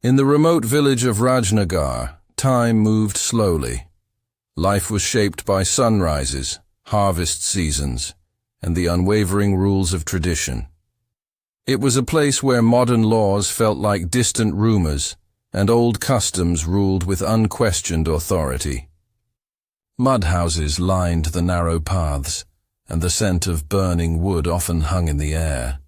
In the remote village of Rajnagar, time moved slowly. Life was shaped by sunrises, harvest seasons, and the unwavering rules of tradition. It was a place where modern laws felt like distant rumors, and old customs ruled with unquestioned authority. Mud houses lined the narrow paths, and the scent of burning wood often hung in the air.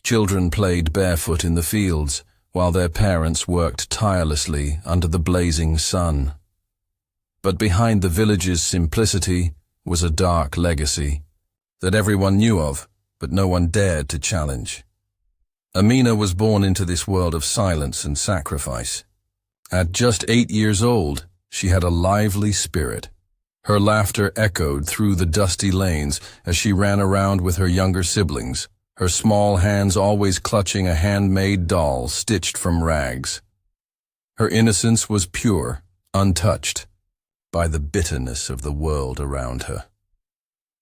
Children played barefoot in the fields, while their parents worked tirelessly under the blazing sun. But behind the village's simplicity was a dark legacy that everyone knew of, but no one dared to challenge. Amina was born into this world of silence and sacrifice. At just 8 years old, she had a lively spirit. Her laughter echoed through the dusty lanes as she ran around with her younger siblings, her small hands always clutching a handmade doll stitched from rags. Her innocence was pure, untouched by the bitterness of the world around her.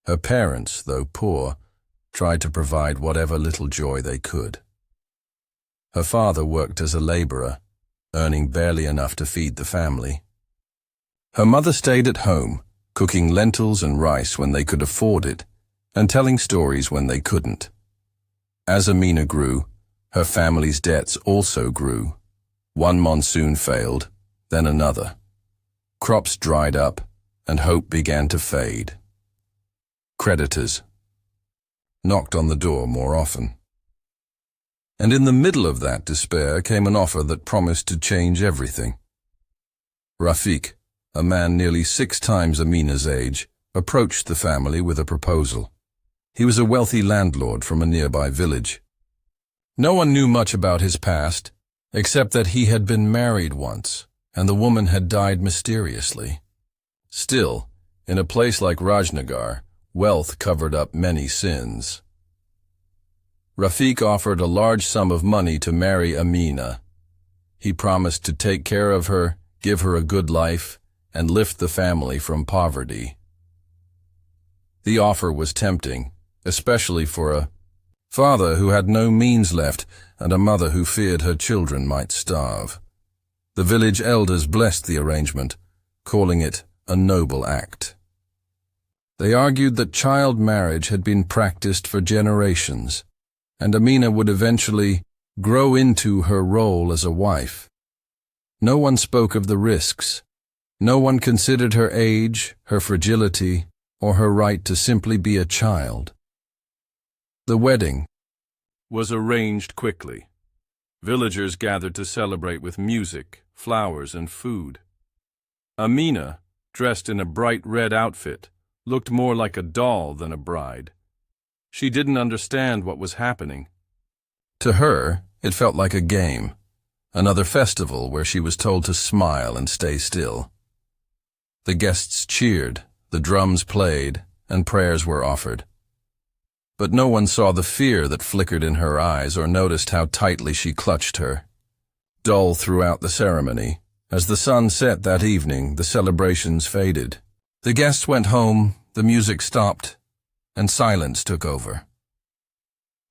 Her parents, though poor, tried to provide whatever little joy they could. Her father worked as a laborer, earning barely enough to feed the family. Her mother stayed at home, cooking lentils and rice when they could afford it, and telling stories when they couldn't. As Amina grew, her family's debts also grew. One monsoon failed, then another. Crops dried up, and hope began to fade. Creditors knocked on the door more often. And in the middle of that despair came an offer that promised to change everything. Rafiq, a man nearly 6 times Amina's age, approached the family with a proposal. He was a wealthy landlord from a nearby village. No one knew much about his past, except that he had been married once, and the woman had died mysteriously. Still, in a place like Rajnagar, wealth covered up many sins. Rafiq offered a large sum of money to marry Amina. He promised to take care of her, give her a good life, and lift the family from poverty. The offer was tempting, especially for a father who had no means left and a mother who feared her children might starve. The village elders blessed the arrangement, calling it a noble act. They argued that child marriage had been practiced for generations, and Amina would eventually grow into her role as a wife. No one spoke of the risks. No one considered her age, her fragility, or her right to simply be a child. The wedding was arranged quickly. Villagers gathered to celebrate with music, flowers, and food. Amina, dressed in a bright red outfit, looked more like a doll than a bride. She didn't understand what was happening. To her, it felt like a game, another festival where she was told to smile and stay still. The guests cheered, the drums played, and prayers were offered. But no one saw the fear that flickered in her eyes or noticed how tightly she clutched her. Dull throughout the ceremony, as the sun set that evening, the celebrations faded. The guests went home, the music stopped, and silence took over.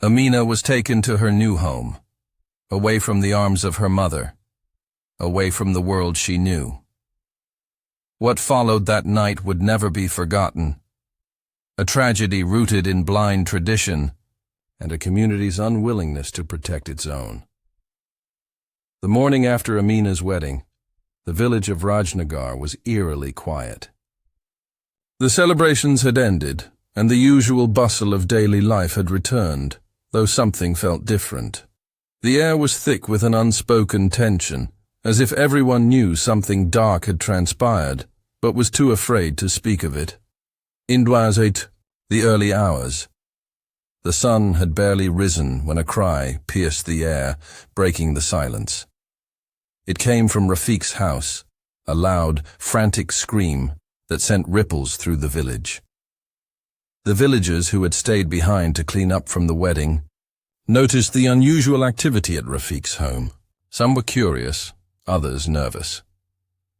Amina was taken to her new home, away from the arms of her mother, away from the world she knew. What followed that night would never be forgotten. A tragedy rooted in blind tradition and a community's unwillingness to protect its own. The morning after Amina's wedding, the village of Rajnagar was eerily quiet. The celebrations had ended, and the usual bustle of daily life had returned, though something felt different. The air was thick with an unspoken tension, as if everyone knew something dark had transpired, but was too afraid to speak of it. It was the early hours. The sun had barely risen when a cry pierced the air, breaking the silence. It came from Rafiq's house, a loud, frantic scream that sent ripples through the village. The villagers who had stayed behind to clean up from the wedding noticed the unusual activity at Rafiq's home. Some were curious, others nervous.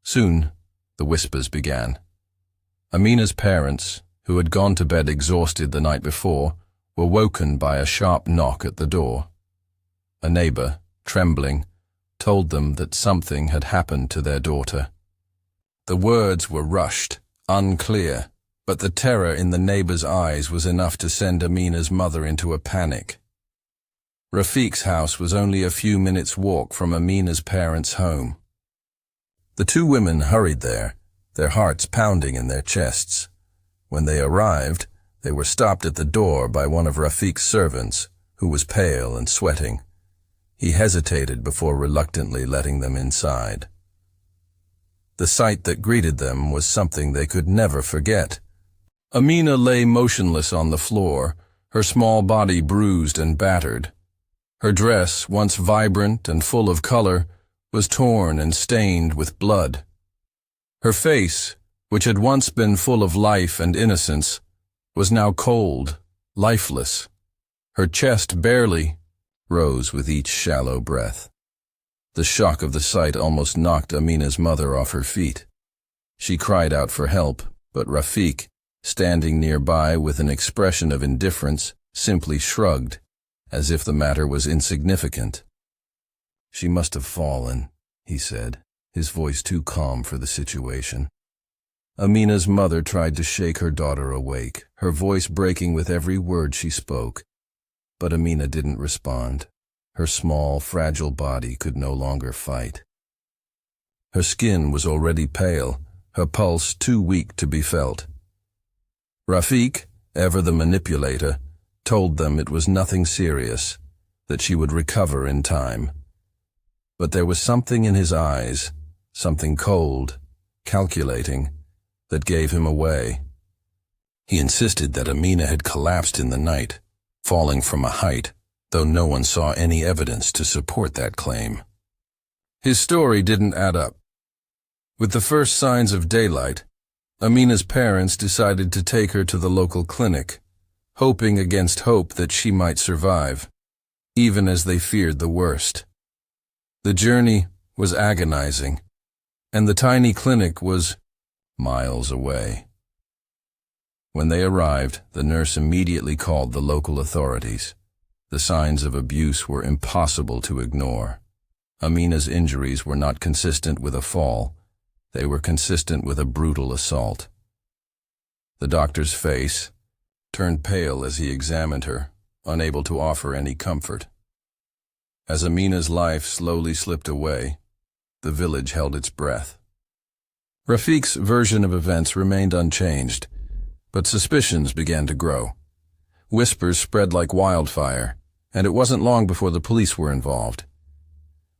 Soon, the whispers began. Amina's parents, who had gone to bed exhausted the night before, were woken by a sharp knock at the door. A neighbor, trembling, told them that something had happened to their daughter. The words were rushed, unclear, but the terror in the neighbor's eyes was enough to send Amina's mother into a panic. Rafiq's house was only a few minutes' walk from Amina's parents' home. The two women hurried there, their hearts pounding in their chests. When they arrived, they were stopped at the door by one of Rafiq's servants, who was pale and sweating. He hesitated before reluctantly letting them inside. The sight that greeted them was something they could never forget. Amina lay motionless on the floor, her small body bruised and battered. Her dress, once vibrant and full of color, was torn and stained with blood. Her face, which had once been full of life and innocence, was now cold, lifeless. Her chest barely rose with each shallow breath. The shock of the sight almost knocked Amina's mother off her feet. She cried out for help, but Rafiq, standing nearby with an expression of indifference, simply shrugged, as if the matter was insignificant. "She must have fallen," he said, his voice too calm for the situation. Amina's mother tried to shake her daughter awake, her voice breaking with every word she spoke. But Amina didn't respond. Her small, fragile body could no longer fight. Her skin was already pale, her pulse too weak to be felt. Rafiq, ever the manipulator, told them it was nothing serious, that she would recover in time. But there was something in his eyes, something cold, calculating, that gave him away. He insisted that Amina had collapsed in the night, falling from a height, though no one saw any evidence to support that claim. His story didn't add up. With the first signs of daylight, Amina's parents decided to take her to the local clinic, hoping against hope that she might survive, even as they feared the worst. The journey was agonizing, and the tiny clinic was miles away. When they arrived, the nurse immediately called the local authorities. The signs of abuse were impossible to ignore. Amina's injuries were not consistent with a fall. They were consistent with a brutal assault. The doctor's face turned pale as he examined her, unable to offer any comfort. As Amina's life slowly slipped away, the village held its breath. Rafiq's version of events remained unchanged, but suspicions began to grow. Whispers spread like wildfire, and it wasn't long before the police were involved.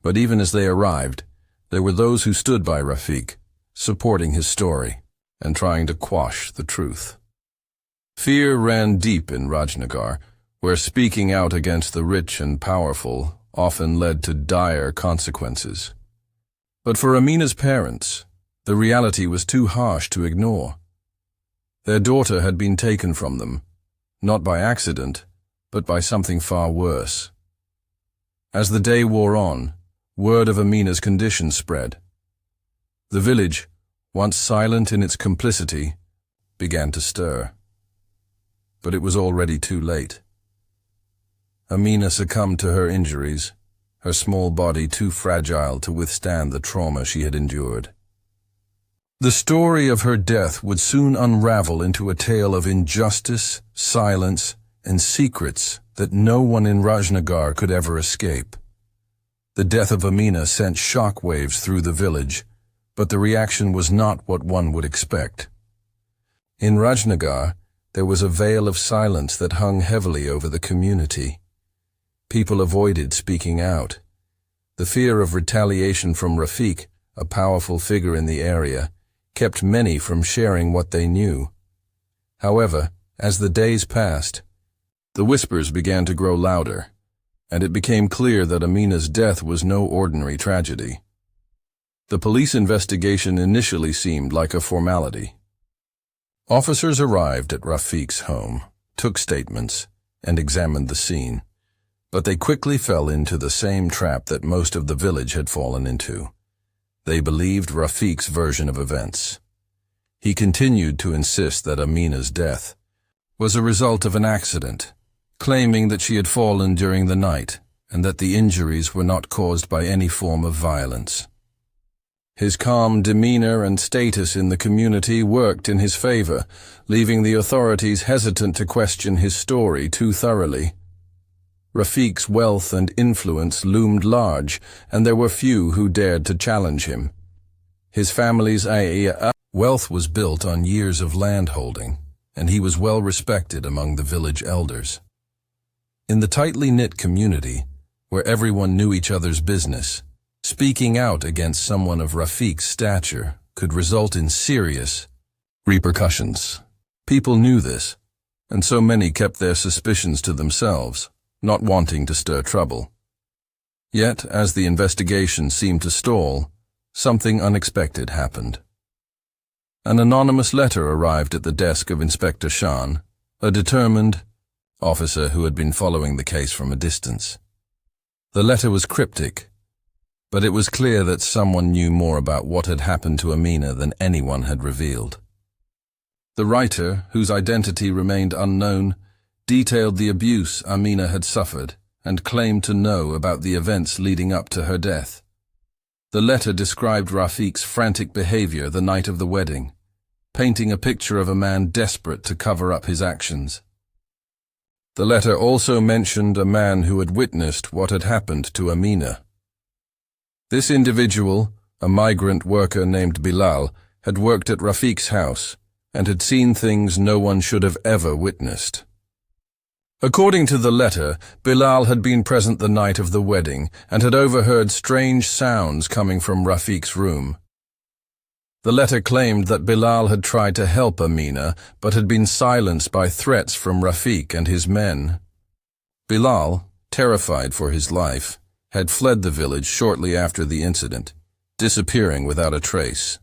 But even as they arrived, there were those who stood by Rafiq, supporting his story and trying to quash the truth. Fear ran deep in Rajnagar, where speaking out against the rich and powerful often led to dire consequences. But for Amina's parents, the reality was too harsh to ignore. Their daughter had been taken from them, not by accident, but by something far worse. As the day wore on, word of Amina's condition spread. The village, once silent in its complicity, began to stir. But it was already too late. Amina succumbed to her injuries, her small body too fragile to withstand the trauma she had endured. The story of her death would soon unravel into a tale of injustice, silence, and secrets that no one in Rajnagar could ever escape. The death of Amina sent shock waves through the village, but the reaction was not what one would expect. In Rajnagar, there was a veil of silence that hung heavily over the community. People avoided speaking out. The fear of retaliation from Rafiq, a powerful figure in the area, kept many from sharing what they knew. However, as the days passed, the whispers began to grow louder, and it became clear that Amina's death was no ordinary tragedy. The police investigation initially seemed like a formality. Officers arrived at Rafiq's home, took statements, and examined the scene, but they quickly fell into the same trap that most of the village had fallen into. They believed Rafiq's version of events. He continued to insist that Amina's death was a result of an accident, claiming that she had fallen during the night and that the injuries were not caused by any form of violence. His calm demeanor and status in the community worked in his favor, leaving the authorities hesitant to question his story too thoroughly. Rafiq's wealth and influence loomed large, and there were few who dared to challenge him. His family's wealth was built on years of landholding, and he was well respected among the village elders. In the tightly knit community, where everyone knew each other's business, speaking out against someone of Rafiq's stature could result in serious repercussions. People knew this, and so many kept their suspicions to themselves, not wanting to stir trouble. Yet, as the investigation seemed to stall, something unexpected happened. An anonymous letter arrived at the desk of Inspector Shan, a determined officer who had been following the case from a distance. The letter was cryptic, but it was clear that someone knew more about what had happened to Amina than anyone had revealed. The writer, whose identity remained unknown, detailed the abuse Amina had suffered and claimed to know about the events leading up to her death. The letter described Rafiq's frantic behavior the night of the wedding, painting a picture of a man desperate to cover up his actions. The letter also mentioned a man who had witnessed what had happened to Amina. This individual, a migrant worker named Bilal, had worked at Rafiq's house and had seen things no one should have ever witnessed. According to the letter, Bilal had been present the night of the wedding and had overheard strange sounds coming from Rafiq's room. The letter claimed that Bilal had tried to help Amina but had been silenced by threats from Rafiq and his men. Bilal, terrified for his life, had fled the village shortly after the incident, disappearing without a trace.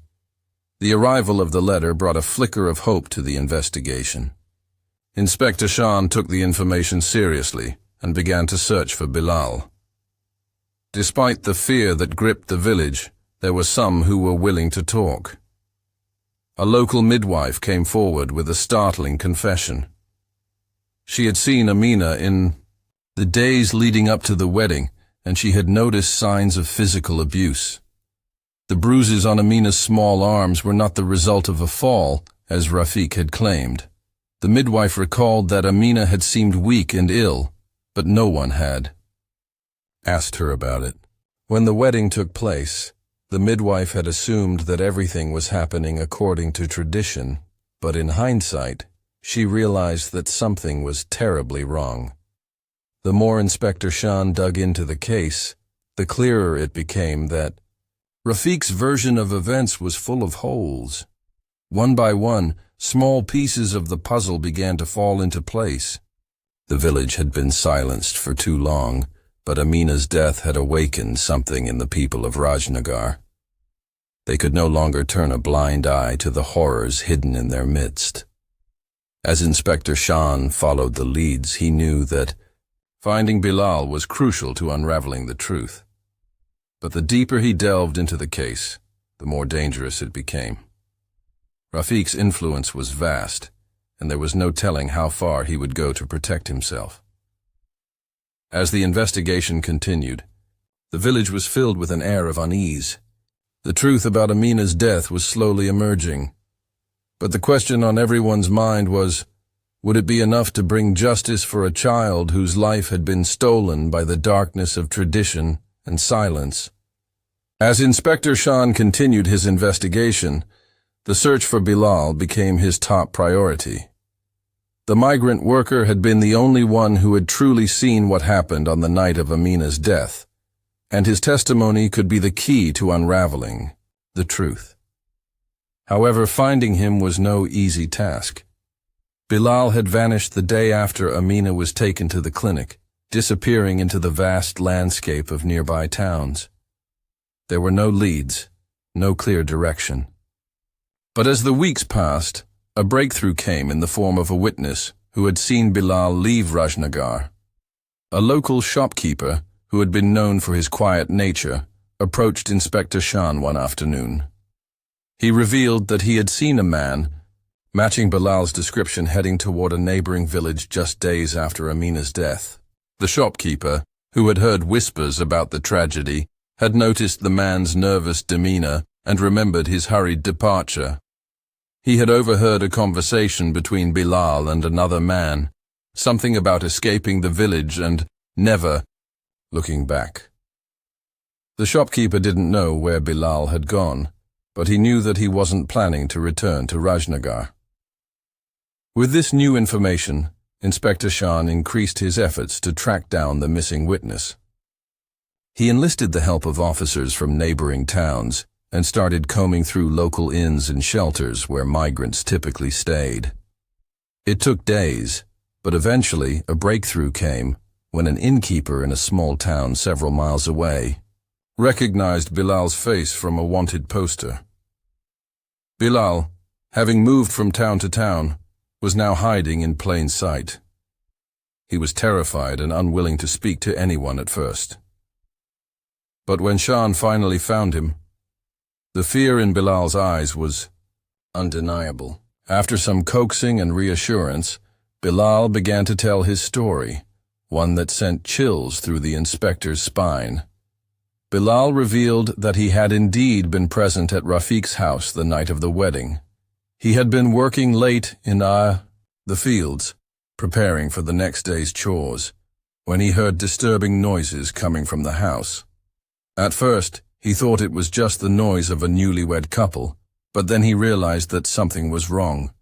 The arrival of the letter brought a flicker of hope to the investigation. Inspector Shan took the information seriously and began to search for Bilal. Despite the fear that gripped the village, there were some who were willing to talk. A local midwife came forward with a startling confession. She had seen Amina in the days leading up to the wedding, and she had noticed signs of physical abuse. The bruises on Amina's small arms were not the result of a fall, as Rafiq had claimed. The midwife recalled that Amina had seemed weak and ill, but no one had asked her about it. When the wedding took place, the midwife had assumed that everything was happening according to tradition, but in hindsight, she realized that something was terribly wrong. The more Inspector Shan dug into the case, the clearer it became that Rafiq's version of events was full of holes. One by one, small pieces of the puzzle began to fall into place. The village had been silenced for too long, but Amina's death had awakened something in the people of Rajnagar. They could no longer turn a blind eye to the horrors hidden in their midst. As Inspector Shan followed the leads, he knew that finding Bilal was crucial to unraveling the truth. But the deeper he delved into the case, the more dangerous it became. Rafiq's influence was vast, and there was no telling how far he would go to protect himself. As the investigation continued, the village was filled with an air of unease. The truth about Amina's death was slowly emerging. But the question on everyone's mind was, would it be enough to bring justice for a child whose life had been stolen by the darkness of tradition and silence? As Inspector Shan continued his investigation, the search for Bilal became his top priority. The migrant worker had been the only one who had truly seen what happened on the night of Amina's death, and his testimony could be the key to unraveling the truth. However, finding him was no easy task. Bilal had vanished the day after Amina was taken to the clinic, disappearing into the vast landscape of nearby towns. There were no leads, no clear direction. But as the weeks passed, a breakthrough came in the form of a witness who had seen Bilal leave Rajnagar. A local shopkeeper, who had been known for his quiet nature, approached Inspector Shan one afternoon. He revealed that he had seen a man matching Bilal's description heading toward a neighboring village just days after Amina's death. The shopkeeper, who had heard whispers about the tragedy, had noticed the man's nervous demeanor and remembered his hurried departure. He had overheard a conversation between Bilal and another man, something about escaping the village and never looking back. The shopkeeper didn't know where Bilal had gone, but he knew that he wasn't planning to return to Rajnagar. With this new information, Inspector Shan increased his efforts to track down the missing witness. He enlisted the help of officers from neighboring towns and started combing through local inns and shelters where migrants typically stayed. It took days, but eventually a breakthrough came when an innkeeper in a small town several miles away recognized Bilal's face from a wanted poster. Bilal, having moved from town to town, was now hiding in plain sight. He was terrified and unwilling to speak to anyone at first. But when Shan finally found him, the fear in Bilal's eyes was undeniable. After some coaxing and reassurance, Bilal began to tell his story, one that sent chills through the inspector's spine. Bilal revealed that he had indeed been present at Rafiq's house the night of the wedding. He had been working late in the fields, preparing for the next day's chores, when he heard disturbing noises coming from the house. At first, he thought it was just the noise of a newlywed couple, but then he realized that something was wrong.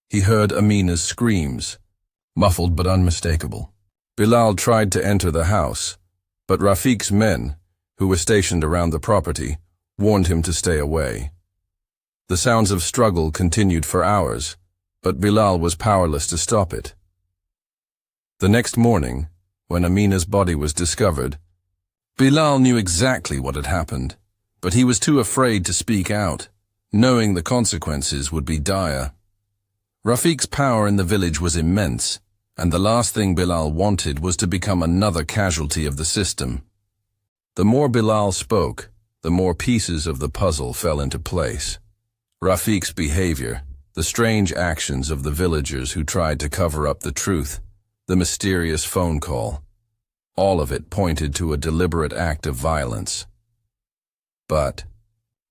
He heard Amina's screams, muffled but unmistakable. Bilal tried to enter the house, but Rafiq's men, who were stationed around the property, warned him to stay away. The sounds of struggle continued for hours, but Bilal was powerless to stop it. The next morning, when Amina's body was discovered, Bilal knew exactly what had happened, but he was too afraid to speak out, knowing the consequences would be dire. Rafiq's power in the village was immense, and the last thing Bilal wanted was to become another casualty of the system. The more Bilal spoke, the more pieces of the puzzle fell into place. Rafiq's behavior, the strange actions of the villagers who tried to cover up the truth, the mysterious phone call, all of it pointed to a deliberate act of violence. But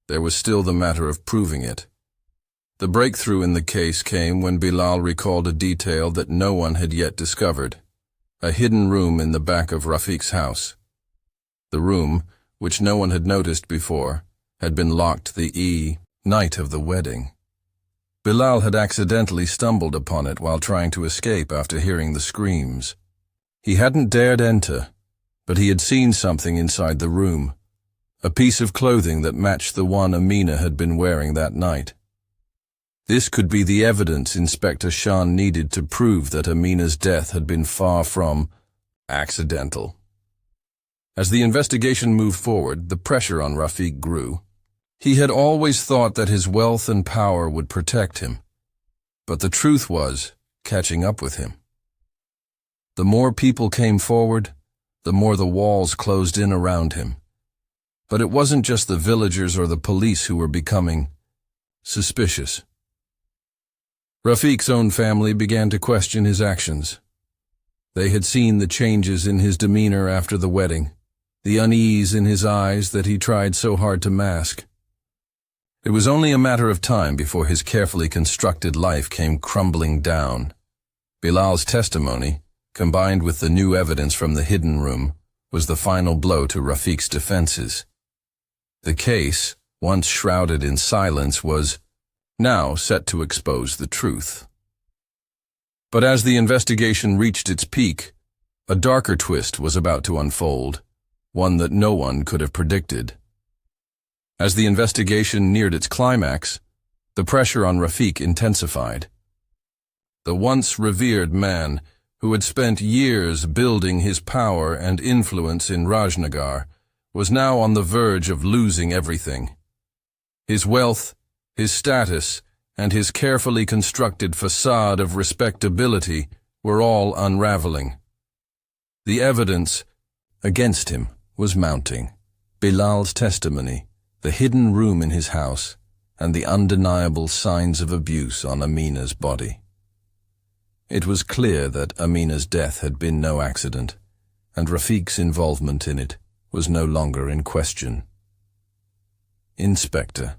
there was still the matter of proving it. The breakthrough in the case came when Bilal recalled a detail that no one had yet discovered, a hidden room in the back of Rafiq's house. The room, which no one had noticed before, had been locked the night of the wedding. Bilal had accidentally stumbled upon it while trying to escape after hearing the screams. He hadn't dared enter, but he had seen something inside the room, a piece of clothing that matched the one Amina had been wearing that night. This could be the evidence Inspector Shan needed to prove that Amina's death had been far from accidental. As the investigation moved forward, the pressure on Rafiq grew. He had always thought that his wealth and power would protect him, but the truth was catching up with him. The more people came forward, the more the walls closed in around him. But it wasn't just the villagers or the police who were becoming suspicious. Rafiq's own family began to question his actions. They had seen the changes in his demeanor after the wedding, the unease in his eyes that he tried so hard to mask. It was only a matter of time before his carefully constructed life came crumbling down. Bilal's testimony, combined with the new evidence from the hidden room, was the final blow to Rafiq's defenses. The case, once shrouded in silence, was now set to expose the truth. But as the investigation reached its peak, a darker twist was about to unfold, one that no one could have predicted. As the investigation neared its climax, the pressure on Rafiq intensified. The once revered man, who had spent years building his power and influence in Rajnagar, was now on the verge of losing everything. His wealth, his status, and his carefully constructed facade of respectability were all unraveling. The evidence against him was mounting. Bilal's testimony, the hidden room in his house, and the undeniable signs of abuse on Amina's body. It was clear that Amina's death had been no accident, and Rafiq's involvement in it was no longer in question. Inspector.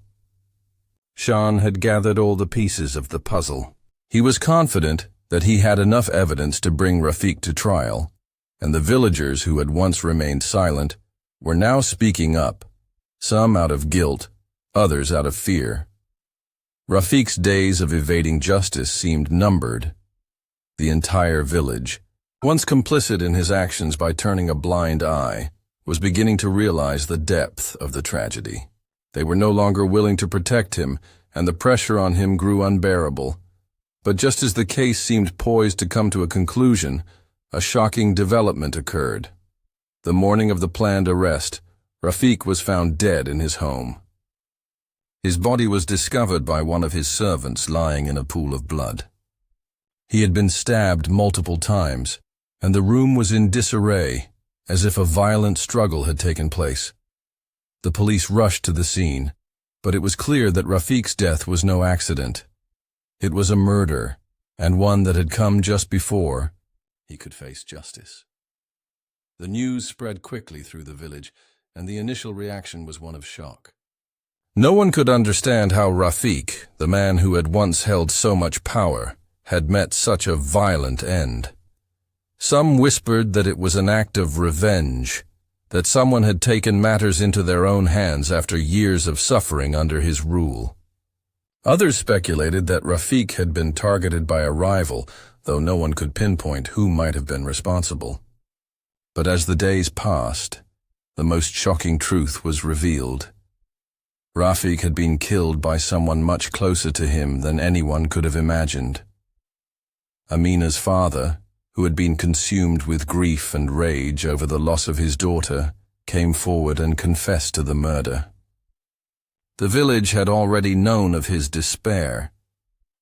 Sean had gathered all the pieces of the puzzle. He was confident that he had enough evidence to bring Rafiq to trial, and the villagers who had once remained silent were now speaking up, some out of guilt, others out of fear. Rafiq's days of evading justice seemed numbered. The entire village, once complicit in his actions by turning a blind eye, was beginning to realize the depth of the tragedy. They were no longer willing to protect him, and the pressure on him grew unbearable. But just as the case seemed poised to come to a conclusion, a shocking development occurred. The morning of the planned arrest, Rafiq was found dead in his home. His body was discovered by one of his servants lying in a pool of blood. He had been stabbed multiple times, and the room was in disarray, as if a violent struggle had taken place. The police rushed to the scene, but it was clear that Rafiq's death was no accident. It was a murder, and one that had come just before he could face justice. The news spread quickly through the village, and the initial reaction was one of shock. No one could understand how Rafiq, the man who had once held so much power, had met such a violent end. Some whispered that it was an act of revenge, that someone had taken matters into their own hands after years of suffering under his rule. Others speculated that Rafiq had been targeted by a rival, though no one could pinpoint who might have been responsible. But as the days passed, the most shocking truth was revealed. Rafiq had been killed by someone much closer to him than anyone could have imagined. Amina's father, who had been consumed with grief and rage over the loss of his daughter, came forward and confessed to the murder. The village had already known of his despair,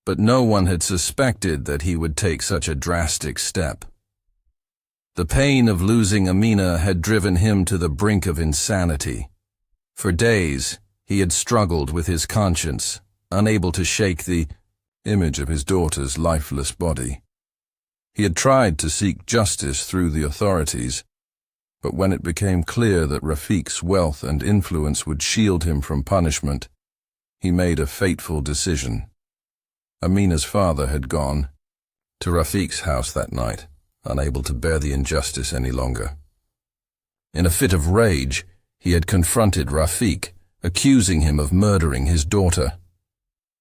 but no one had suspected that he would take such a drastic step. The pain of losing Amina had driven him to the brink of insanity. For days, he had struggled with his conscience, unable to shake the image of his daughter's lifeless body. He had tried to seek justice through the authorities, but when it became clear that Rafiq's wealth and influence would shield him from punishment, he made a fateful decision. Amina's father had gone to Rafiq's house that night, unable to bear the injustice any longer. In a fit of rage, he had confronted Rafiq, accusing him of murdering his daughter.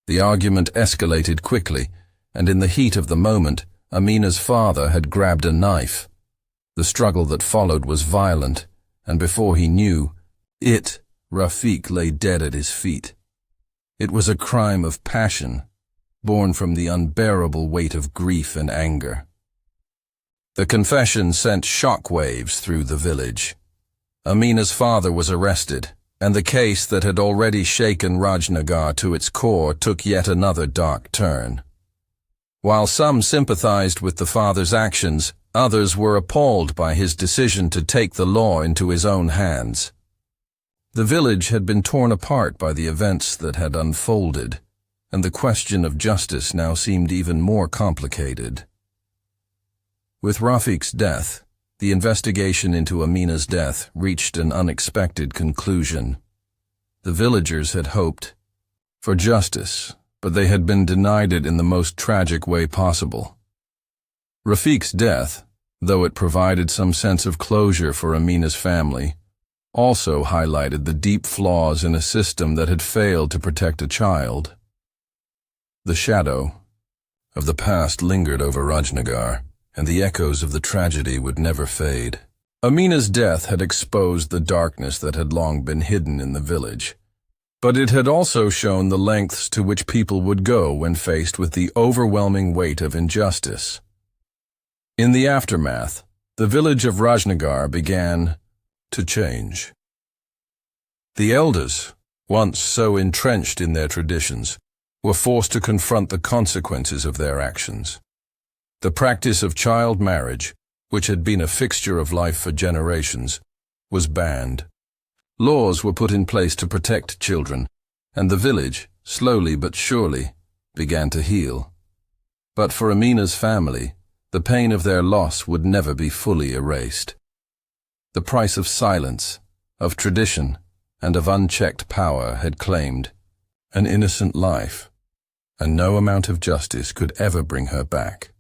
The argument escalated quickly, and in the heat of the moment, Amina's father had grabbed a knife. The struggle that followed was violent, and before he knew it, Rafiq lay dead at his feet. It was a crime of passion, born from the unbearable weight of grief and anger. The confession sent shockwaves through the village. Amina's father was arrested, and the case that had already shaken Rajnagar to its core took yet another dark turn. While some sympathized with the father's actions, others were appalled by his decision to take the law into his own hands. The village had been torn apart by the events that had unfolded, and the question of justice now seemed even more complicated. With Rafiq's death, the investigation into Amina's death reached an unexpected conclusion. The villagers had hoped for justice, but they had been denied it in the most tragic way possible. Rafiq's death, though it provided some sense of closure for Amina's family, also highlighted the deep flaws in a system that had failed to protect a child. The shadow of the past lingered over Rajnagar, and the echoes of the tragedy would never fade. Amina's death had exposed the darkness that had long been hidden in the village, but it had also shown the lengths to which people would go when faced with the overwhelming weight of injustice. In the aftermath, the village of Rajnagar began to change. The elders, once so entrenched in their traditions, were forced to confront the consequences of their actions. The practice of child marriage, which had been a fixture of life for generations, was banned. Laws were put in place to protect children, and the village, slowly but surely, began to heal. But for Amina's family, the pain of their loss would never be fully erased. The price of silence, of tradition, and of unchecked power had claimed an innocent life, and no amount of justice could ever bring her back.